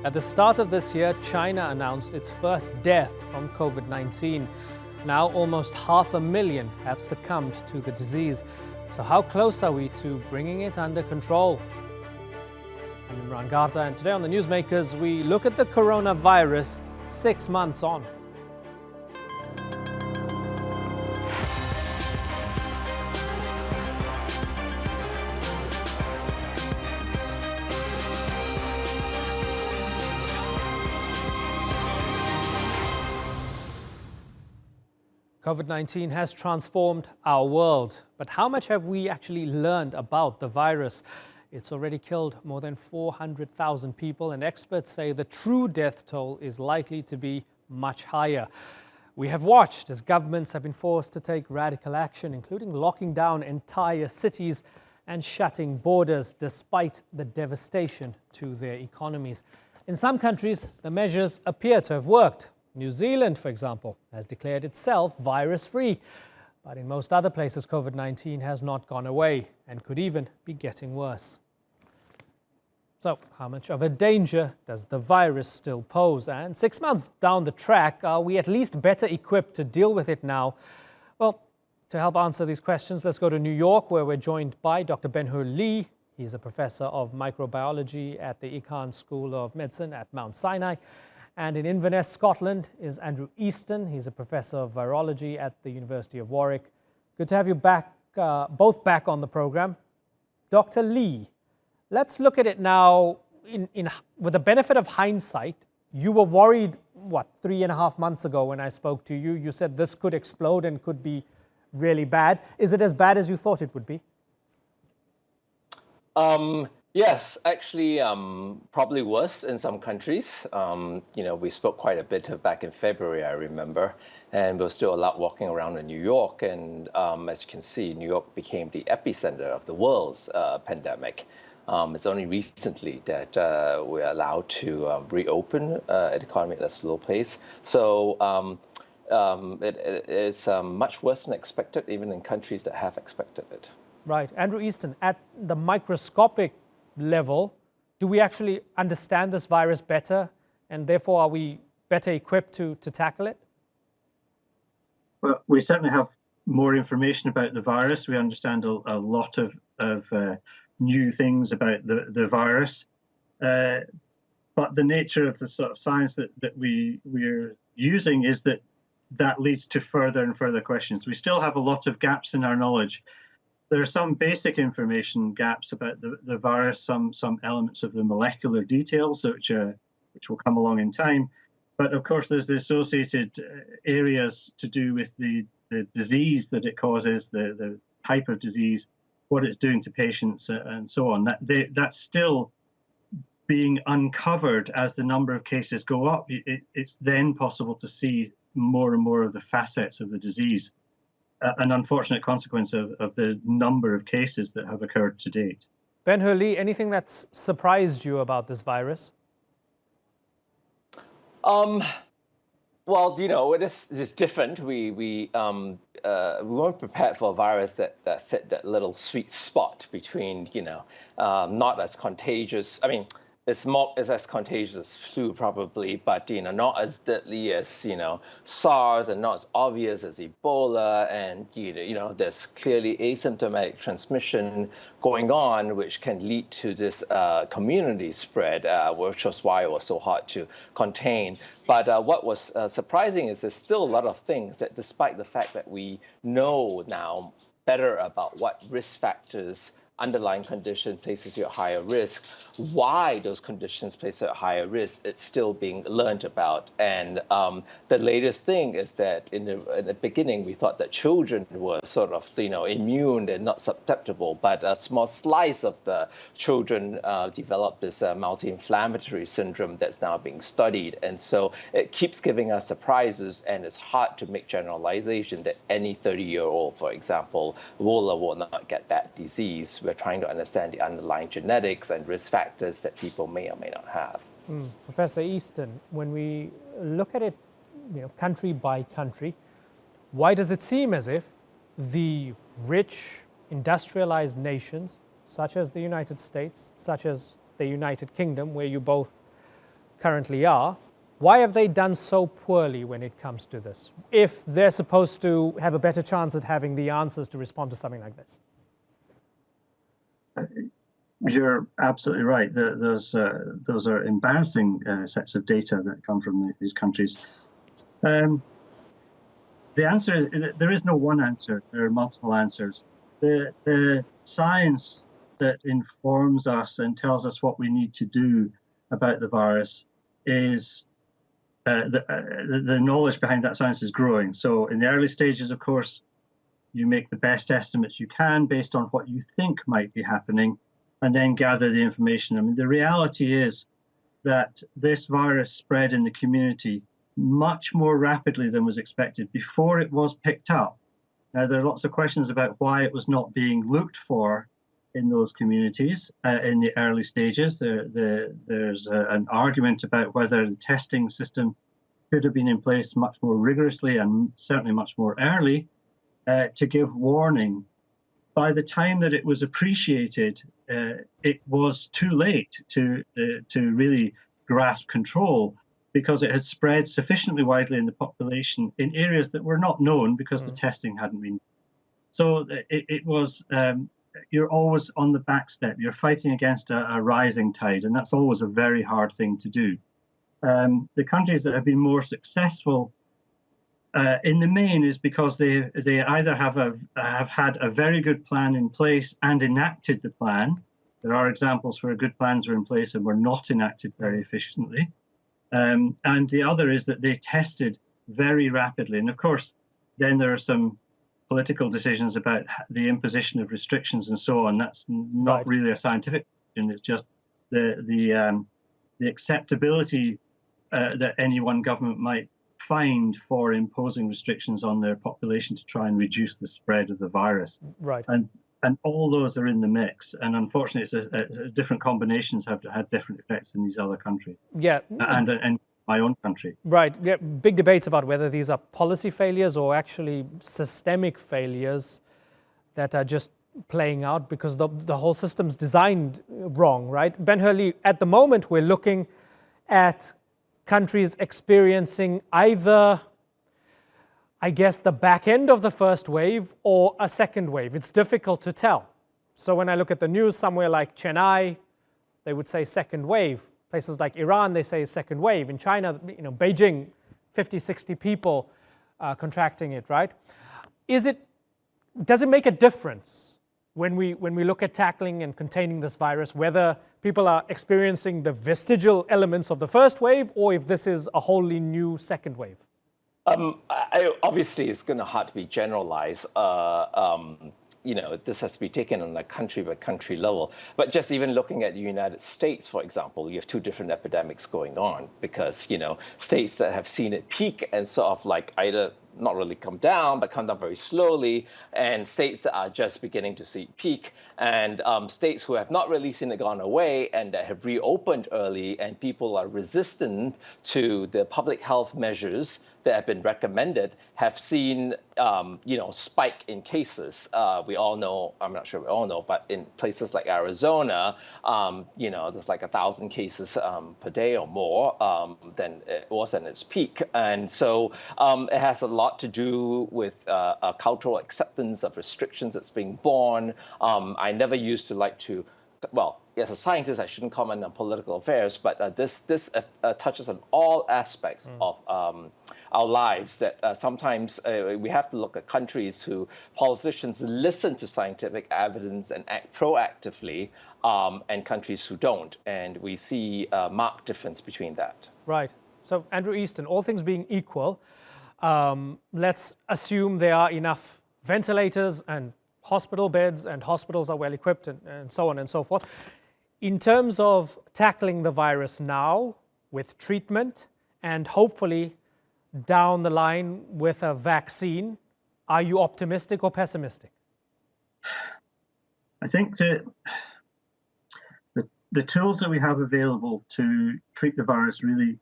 At the start of this year, China announced its first death from COVID-19. Now almost 500,000 have succumbed to the disease. So how close are we to bringing it under control? I'm Imran Garta, and today on the Newsmakers, we look at the coronavirus 6 months on. COVID-19 has transformed our world, but how much have we actually learned about the virus? It's already killed more than 400,000 people, and experts say the true death toll is likely to be much higher. We have watched as governments have been forced to take radical action, including locking down entire cities and shutting borders despite the devastation to their economies. In some countries, the measures appear to have worked. New Zealand, for example, has declared itself virus-free. But in most other places, COVID-19 has not gone away and could even be getting worse. So, how much of a danger does the virus still pose? And 6 months down the track, are we at least better equipped to deal with it now? Well, to help answer these questions, let's go to New York, where we're joined by Dr. Benhur Lee. He's a professor of microbiology at the Icahn School of Medicine at Mount Sinai. And in Inverness, Scotland, is Andrew Easton. He's a professor of virology at the University of Warwick. Good to have you back, both back on the program. Dr. Lee, let's look at it now with the benefit of hindsight. You were worried, 3.5 months ago when I spoke to you. You said this could explode and could be really bad. Is it as bad as you thought it would be? Yes, actually, probably worse in some countries. We spoke quite a bit back in February, I remember, and we're still a lot walking around in New York. And as you can see, New York became the epicenter of the world's pandemic. It's only recently that we're allowed to reopen the economy at a slow pace. So it is much worse than expected, even in countries that have expected it. Right. Andrew Easton, at the microscopic level, do we actually understand this virus better, and therefore are we better equipped to tackle it? Well, we certainly have more information about the virus. We understand a lot of new things about the virus, but the nature of the sort of science that we're using is that leads to further and further questions. We still have a lot of gaps in our knowledge. There are some basic information gaps about the virus, some elements of the molecular details, which will come along in time. But of course, there's the associated areas to do with the disease that it causes, the type of disease, what it's doing to patients, and so on. That's still being uncovered as the number of cases go up. It's then possible to see more and more of the facets of the disease. An unfortunate consequence of the number of cases that have occurred to date. Benhur Lee, anything that's surprised you about this virus? Well, it is different. We weren't prepared for a virus that fit that little sweet spot between, not as contagious. I mean, it's as contagious as flu probably, but not as deadly as SARS, and not as obvious as Ebola, and there's clearly asymptomatic transmission going on, which can lead to this community spread, which was why it was so hard to contain. But what was surprising is there's still a lot of things that, despite the fact that we know now better about what risk factors, underlying condition places you at higher risk, why those conditions place you at higher risk, it's still being learned about. And the latest thing is that in the beginning, we thought that children were sort of, immune and not susceptible, but a small slice of the children developed this multi-inflammatory syndrome that's now being studied. And so it keeps giving us surprises, and it's hard to make generalization that any 30-year-old, for example, will or will not get that disease. We're trying to understand the underlying genetics and risk factors that people may or may not have. Professor Easton, when we look at it, country by country, why does it seem as if the rich, industrialized nations, such as the United States, such as the United Kingdom, where you both currently are, why have they done so poorly when it comes to this, if they're supposed to have a better chance at having the answers to respond to something like this? You're absolutely right. Those are embarrassing sets of data that come from these countries. The answer is there is no one answer. There are multiple answers. The science that informs us and tells us what we need to do about the virus is the knowledge behind that science is growing. So in the early stages, of course, you make the best estimates you can based on what you think might be happening, and then gather the information. I mean, the reality is that this virus spread in the community much more rapidly than was expected before it was picked up. Now, there are lots of questions about why it was not being looked for in those communities in the early stages. There's an argument about whether the testing system should have been in place much more rigorously and certainly much more early to give warning. By the time that it was appreciated, it was too late to really grasp control, because it had spread sufficiently widely in the population in areas that were not known because the testing hadn't been. So it was, you're always on the back step. You're fighting against a rising tide, and that's always a very hard thing to do. The countries that have been more successful in the main is because they either have had a very good plan in place and enacted the plan. There are examples where good plans were in place and were not enacted very efficiently. And the other is that they tested very rapidly. And of course, then there are some political decisions about the imposition of restrictions and so on. That's not really a scientific question. It's just the acceptability that any one government might find for imposing restrictions on their population to try and reduce the spread of the virus. Right. And all those are in the mix. And unfortunately, different combinations have had different effects in these other countries. Yeah. And my own country. Right. Yeah. Big debates about whether these are policy failures or actually systemic failures that are just playing out because the whole system's designed wrong, right? Benhur Lee, at the moment, we're looking at countries experiencing either, I guess, the back end of the first wave or a second wave. It's difficult to tell. So when I look at the news, somewhere like Sinai, they would say second wave. Places like Iran, they say second wave. In China, Beijing, 50, 60 people contracting it, right? Does it make a difference when we look at tackling and containing this virus, whether people are experiencing the vestigial elements of the first wave or if this is a wholly new second wave? Obviously, it's going to hard to be generalized. This has to be taken on a country-by-country level. But just even looking at the United States, for example, you have two different epidemics going on because, states that have seen it peak and sort of like either not really come down, but come down very slowly, and states that are just beginning to see it peak, and states who have not really seen it gone away and that have reopened early, and people are resistant to the public health measures that have been recommended, have seen, spike in cases. We all know, I'm not sure we all know, but in places like Arizona, there's like 1,000 cases per day or more than it was at its peak. And so it has a lot to do with a cultural acceptance of restrictions that's being borne. I never used to like to, well, as a scientist, I shouldn't comment on political affairs, but this touches on all aspects of our lives, that sometimes we have to look at countries who politicians listen to scientific evidence and act proactively, and countries who don't. And we see a marked difference between that. Right. So, Andrew Easton, all things being equal, let's assume there are enough ventilators and hospital beds and hospitals are well equipped and so on and so forth. In terms of tackling the virus now with treatment and hopefully down the line with a vaccine, are you optimistic or pessimistic? I think that the tools that we have available to treat the virus really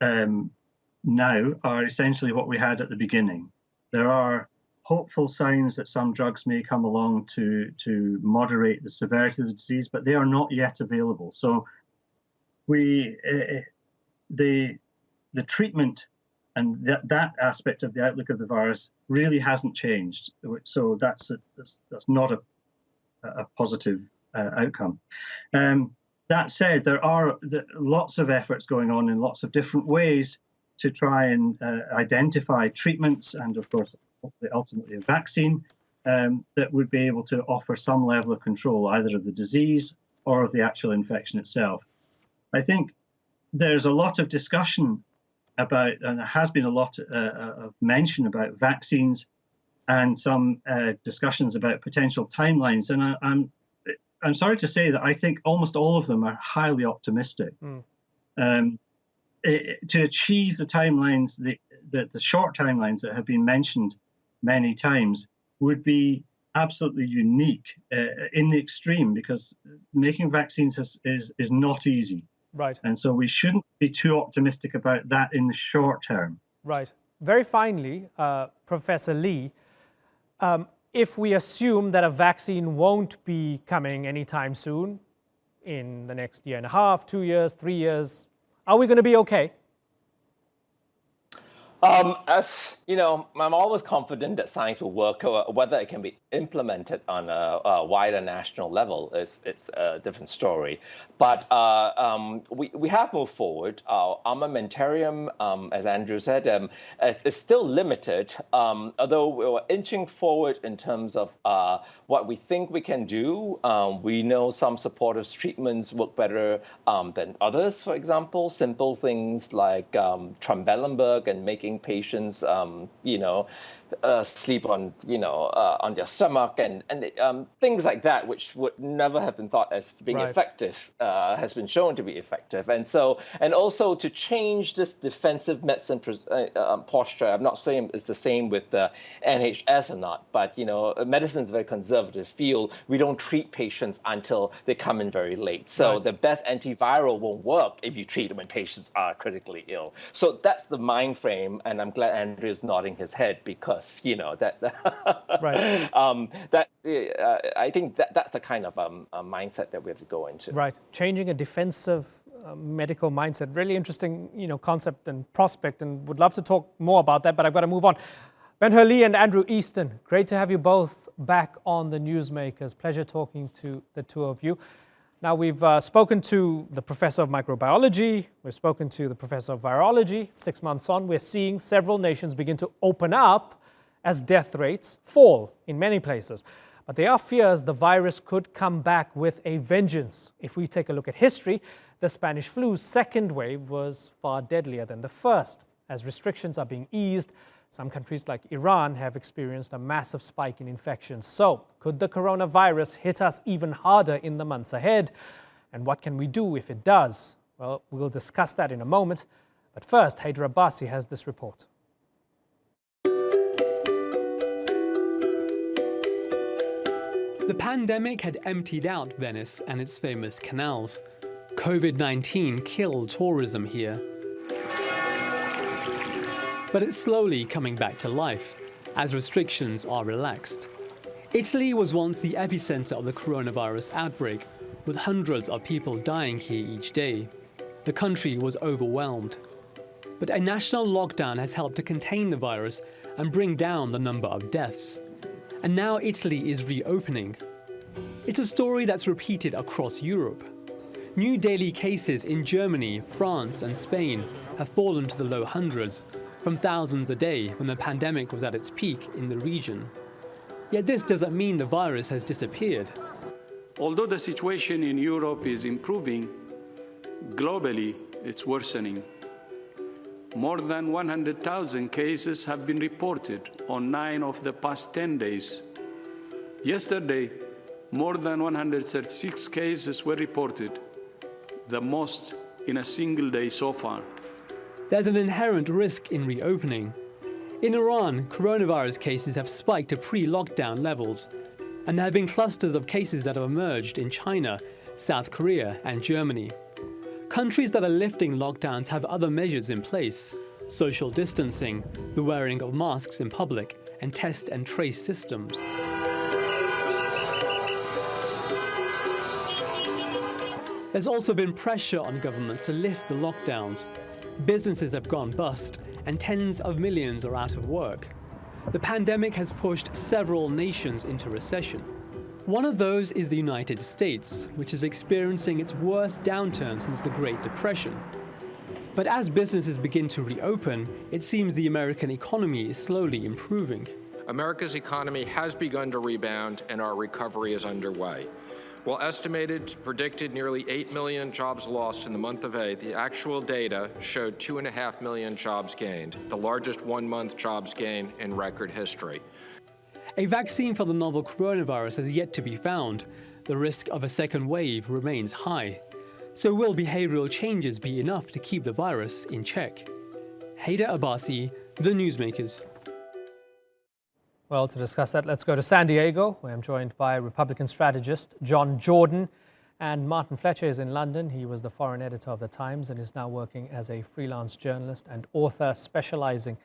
now are essentially what we had at the beginning. There are hopeful signs that some drugs may come along to moderate the severity of the disease, but they are not yet available. So we the treatment and that aspect of the outlook of the virus really hasn't changed. So that's not a positive outcome. That said, there are lots of efforts going on in lots of different ways to try and identify treatments and, of course, ultimately a vaccine that would be able to offer some level of control, either of the disease or of the actual infection itself. I think there's a lot of discussion about, and there has been a lot of mention about vaccines and some discussions about potential timelines. And I'm sorry to say that I think almost all of them are highly optimistic. To achieve the timelines, the short timelines that have been mentioned many times, would be absolutely unique in the extreme, because making vaccines is not easy. Right. And so we shouldn't be too optimistic about that in the short term. Right. Very finally, Professor Lee, if we assume that a vaccine won't be coming anytime soon, in the next year and a half, 2 years, 3 years, are we going to be okay? As you know, I'm always confident that science will work. Whether it can be implemented on a wider national level it's a different story. But we have moved forward. Our armamentarium, as Andrew said, is still limited. Although we're inching forward in terms of what we think we can do. We know some supportive treatments work better than others. For example, simple things like Trumbelenberg and making patients, sleep on, on their stomach and things like that, which would never have been thought as being effective, has been shown to be effective. And also to change this defensive medicine posture. I'm not saying it's the same with the NHS or not, but medicine is a very conservative field. We don't treat patients until they come in very late. So the best antiviral won't work if you treat them when patients are critically ill. So that's the mind frame, and I'm glad Andrew is nodding his head, because I think that's the kind of mindset that we have to go into. Right, changing a defensive medical mindset, really interesting, concept and prospect, and would love to talk more about that, but I've got to move on. Benhur Lee and Andrew Easton, great to have you both back on the Newsmakers. Pleasure talking to the two of you. Now, we've spoken to the professor of microbiology, we've spoken to the professor of virology. 6 months on, we're seeing several nations begin to open up as death rates fall in many places. But there are fears the virus could come back with a vengeance. If we take a look at history, the Spanish flu's second wave was far deadlier than the first. As restrictions are being eased, some countries like Iran have experienced a massive spike in infections. So, could the coronavirus hit us even harder in the months ahead? And what can we do if it does? Well, we'll discuss that in a moment. But first, Haider Abbasi has this report. The pandemic had emptied out Venice and its famous canals. COVID-19 killed tourism here. But it's slowly coming back to life as restrictions are relaxed. Italy was once the epicenter of the coronavirus outbreak, with hundreds of people dying here each day. The country was overwhelmed. But a national lockdown has helped to contain the virus and bring down the number of deaths. And now Italy is reopening. It's a story that's repeated across Europe. New daily cases in Germany, France and Spain have fallen to the low hundreds, from thousands a day when the pandemic was at its peak in the region. Yet this doesn't mean the virus has disappeared. Although the situation in Europe is improving, globally it's worsening. More than 100,000 cases have been reported on 9 of the past 10 days. Yesterday, more than 136 cases were reported, the most in a single day so far. There's an inherent risk in reopening. In Iran, coronavirus cases have spiked to pre-lockdown levels, and there have been clusters of cases that have emerged in China, South Korea and Germany. Countries that are lifting lockdowns have other measures in place: social distancing, the wearing of masks in public, and test and trace systems. There's also been pressure on governments to lift the lockdowns. businesses have gone bust, and tens of millions are out of work. The pandemic has pushed several nations into recession. One of those is the United States, which is experiencing its worst downturn since the Great Depression. But as businesses begin to reopen, it seems the American economy is slowly improving. America's economy has begun to rebound and our recovery is underway. While estimated predicted nearly 8 million jobs lost in the month of May, the actual data showed 2.5 million jobs gained, the largest one-month jobs gain in record history. A vaccine for the novel coronavirus has yet to be found. The risk of a second wave remains high. So will behavioral changes be enough to keep the virus in check? Haider Abbasi, The Newsmakers. Well, to discuss that, let's go to San Diego, where I'm joined by Republican strategist John Jordan. And Martin Fletcher is in London. He was the foreign editor of The Times and is now working as a freelance journalist and author specializing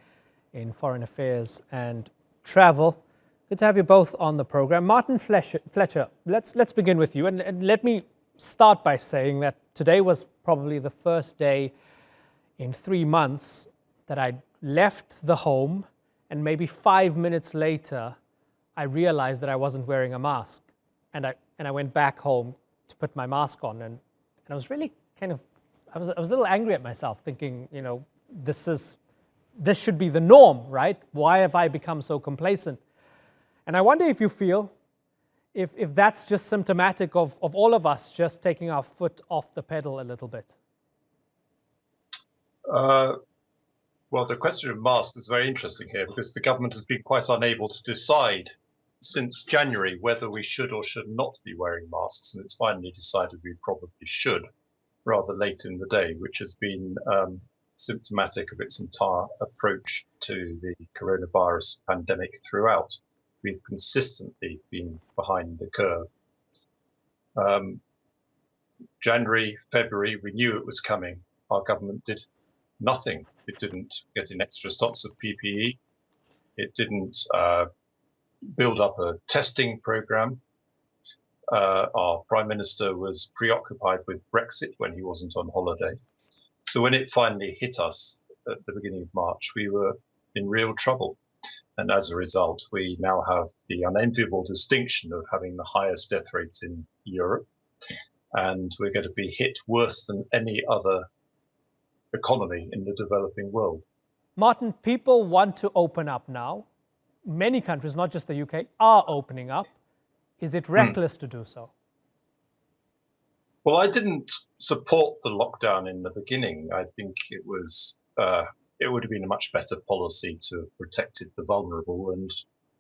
in foreign affairs and travel. Good to have you both on the program. Martin Fletcher, let's begin with you. And let me start by saying that today was probably the first day in 3 months that I left the home, and maybe 5 minutes later, I realized that I wasn't wearing a mask. And I went back home to put my mask on. And I was really I was a little angry at myself, thinking, you know, this should be the norm, right? Why have I become so complacent? And I wonder if you feel, if that's just symptomatic of all of us just taking our foot off the pedal a little bit. Well, the question of masks is very interesting here because the government has been quite unable to decide since January whether we should or should not be wearing masks, and it's finally decided we probably should rather late in the day, which has been symptomatic of its entire approach to the coronavirus pandemic throughout. We've consistently been behind the curve. January, February, we knew it was coming. Our government did nothing. It didn't get in extra stocks of PPE. It didn't build up a testing program. Our Prime Minister was preoccupied with Brexit when he wasn't on holiday. So when it finally hit us at the beginning of March, we were in real trouble. And as a result, we now have the unenviable distinction of having the highest death rates in Europe. And we're going to be hit worse than any other economy in the developing world. Martin, people want to open up now. Many countries, not just the UK, are opening up. Is it reckless to do so? Well, I didn't support the lockdown in the beginning. I think it would have been a much better policy to have protected the vulnerable and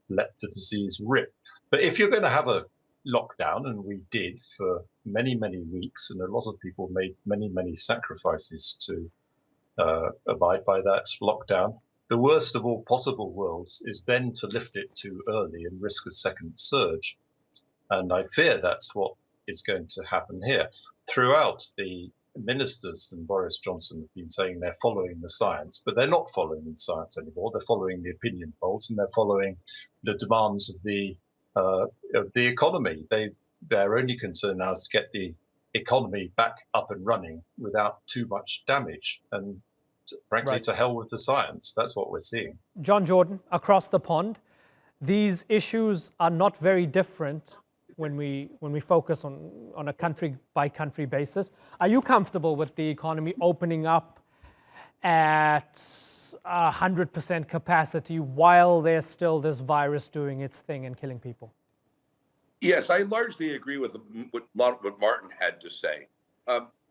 let the disease rip. But if you're going to have a lockdown, and we did for many, many weeks, and a lot of people made many, many sacrifices to abide by that lockdown, the worst of all possible worlds is then to lift it too early and risk a second surge. And I fear that's what is going to happen here. Throughout, the ministers and Boris Johnson have been saying they're following the science, but they're not following the science anymore. They're following the opinion polls and they're following the demands of the economy. Their only concern now is to get the economy back up and running without too much damage. And frankly, Right. To hell with the science. That's what we're seeing. John Jordan, across the pond, these issues are not very different when we focus on a country-by-country basis. Are you comfortable with the economy opening up at 100% capacity while there's still this virus doing its thing and killing people? Yes, I largely agree with a lot of what Martin had to say.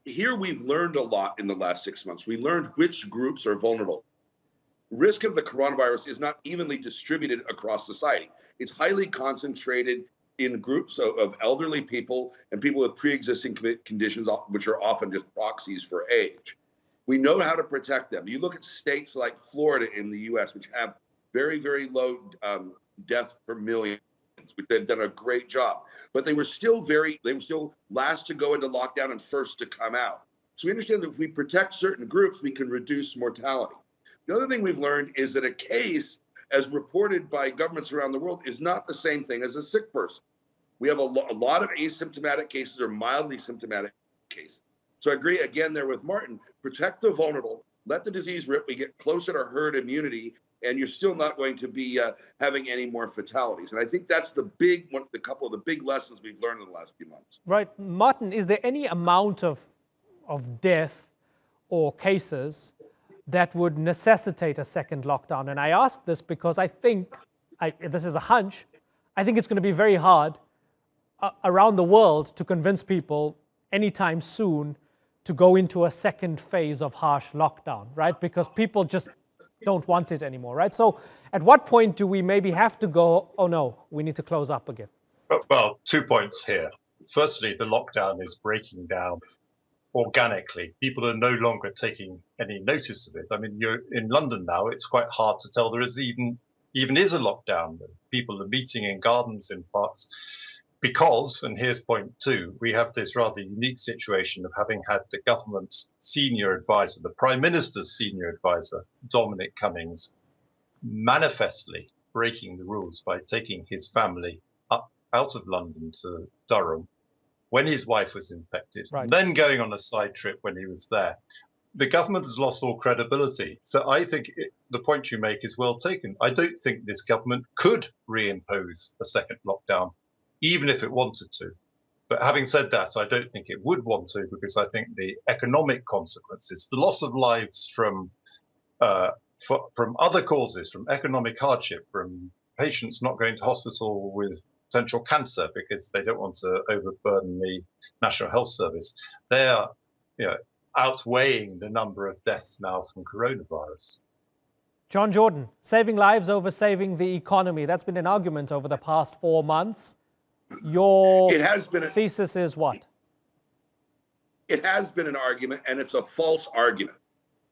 Here we've learned a lot in the last 6 months. We learned which groups are vulnerable. Risk of the coronavirus is not evenly distributed across society. It's highly concentrated in groups of elderly people and people with pre-existing conditions, which are often just proxies for age. We know how to protect them. You look at states like Florida in the US, which have very, very low death per million. They've done a great job, but they were still last to go into lockdown and first to come out. So we understand that if we protect certain groups, we can reduce mortality. The other thing we've learned is that a case, as reported by governments around the world, is not the same thing as a sick person. We have a lot of asymptomatic cases or mildly symptomatic cases. So I agree again there with Martin, protect the vulnerable, let the disease rip, we get closer to herd immunity, and you're still not going to be having any more fatalities. And I think that's the couple of the big lessons we've learned in the last few months. Right. Martin, is there any amount of death or cases that would necessitate a second lockdown? And I ask this because I think, this is a hunch, I think it's going to be very hard around the world to convince people anytime soon to go into a second phase of harsh lockdown, right? Because people just don't want it anymore, right? So at what point do we maybe have to go, oh no, we need to close up again? Well, 2 points here. Firstly, the lockdown is breaking down organically. People are no longer taking any notice of it. I mean, you're in London now, it's quite hard to tell there is even is a lockdown. People are meeting in gardens, in parks, because, and here's point 2, we have this rather unique situation of having had the government's senior advisor, the Prime Minister's senior advisor, Dominic Cummings, manifestly breaking the rules by taking his family out of London to Durham when his wife was infected, right, and then going on a side trip when he was there. The government has lost all credibility. So I think the point you make is well taken. I don't think this government could reimpose a second lockdown, even if it wanted to. But having said that, I don't think it would want to, because I think the economic consequences, the loss of lives from other causes, from economic hardship, from patients not going to hospital with potential cancer because they don't want to overburden the National Health Service, they are, outweighing the number of deaths now from coronavirus. John Jordan, saving lives over saving the economy. That's been an argument over the past 4 months. Your thesis is what? It has been an argument, and it's a false argument.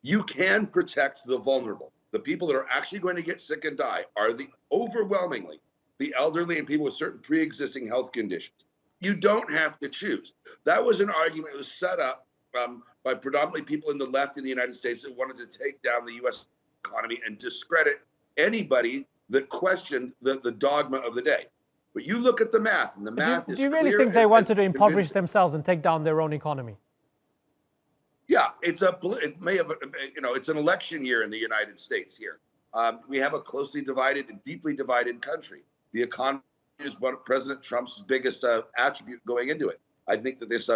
You can protect the vulnerable. The people that are actually going to get sick and die are overwhelmingly the elderly and people with certain pre-existing health conditions. You don't have to choose. That was an argument that was set up by predominantly people in the left in the United States that wanted to take down the U.S. economy and discredit anybody that questioned the dogma of the day. But you look at the math, and the math is clear. Do you really think they wanted to impoverish themselves and take down their own economy? Yeah, it's an election year in the United States here. We have a closely divided and deeply divided country. The economy is one of President Trump's biggest attribute going into it. I think that this,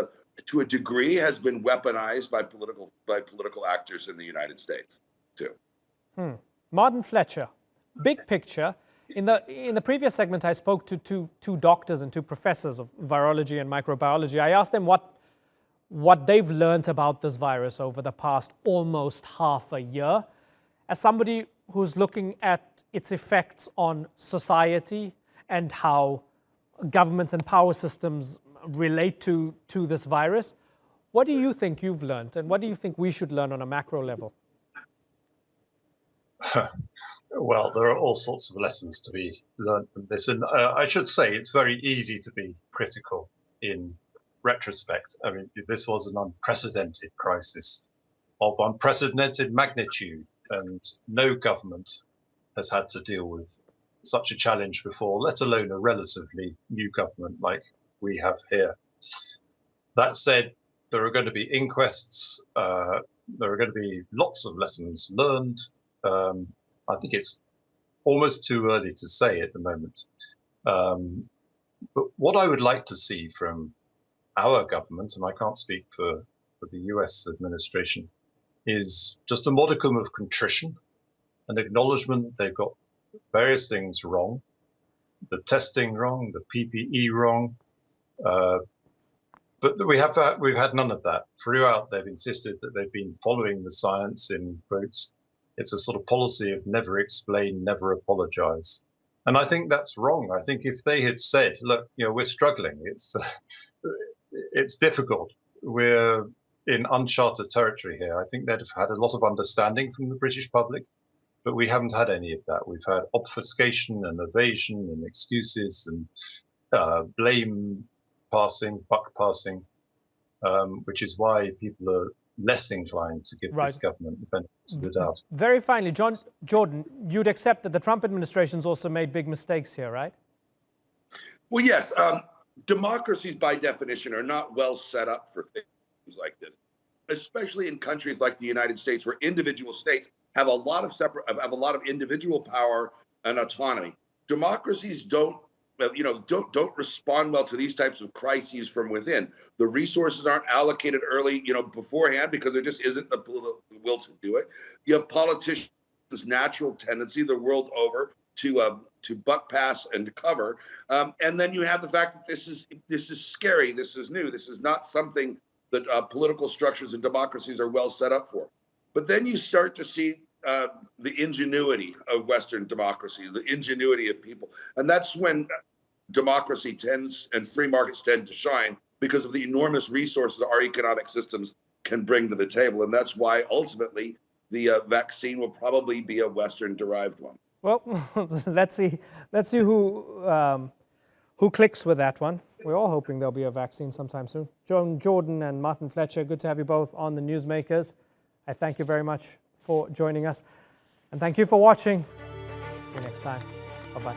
to a degree, has been weaponized by political actors in the United States too. Martin Fletcher, big picture. In the previous segment, I spoke to two doctors and 2 professors of virology and microbiology. I asked them what they've learned about this virus over the past almost half a year. As somebody who's looking at its effects on society and how governments and power systems relate to this virus, what do you think you've learned, and what do you think we should learn on a macro level? Well, there are all sorts of lessons to be learned from this. And I should say it's very easy to be critical in retrospect. I mean, this was an unprecedented crisis of unprecedented magnitude, and no government has had to deal with such a challenge before, let alone a relatively new government like we have here. That said, there are going to be inquests. There are going to be lots of lessons learned. I think it's almost too early to say at the moment. But what I would like to see from our government, and I can't speak for the US administration, is just a modicum of contrition, an acknowledgement they've got various things wrong, the testing wrong, the PPE wrong, but we've had none of that. Throughout, they've insisted that they've been following the science, in quotes. It's a sort of policy of never explain, never apologize. And I think that's wrong. I think if they had said, look, we're struggling, it's difficult, we're in uncharted territory here, I think they'd have had a lot of understanding from the British public, but we haven't had any of that. We've had obfuscation and evasion and excuses and blame passing, buck passing, which is why people are less inclined to give this government the benefit of the doubt. Very finally, John Jordan, you'd accept that the Trump administration's also made big mistakes here, right? Well, yes. Democracies, by definition, are not well set up for things like this. especially in countries like the United States, where individual states have a lot of individual power and autonomy. Democracies don't respond well to these types of crises from within. The resources aren't allocated early, beforehand, because there just isn't the political will to do it. You have politicians' natural tendency the world over to buck pass and to cover, and then you have the fact that this is scary, this is new, this is not something that political structures and democracies are well set up for. But then you start to see the ingenuity of Western democracy, the ingenuity of people, and that's when democracy tends and free markets tend to shine, because of the enormous resources our economic systems can bring to the table, and that's why ultimately the vaccine will probably be a Western-derived one. Well, let's see who clicks with that one. We're all hoping there'll be a vaccine sometime soon. Joan Jordan and Martin Fletcher, good to have you both on the Newsmakers. I thank you very much for joining us, and thank you for watching. See you next time. Bye-bye.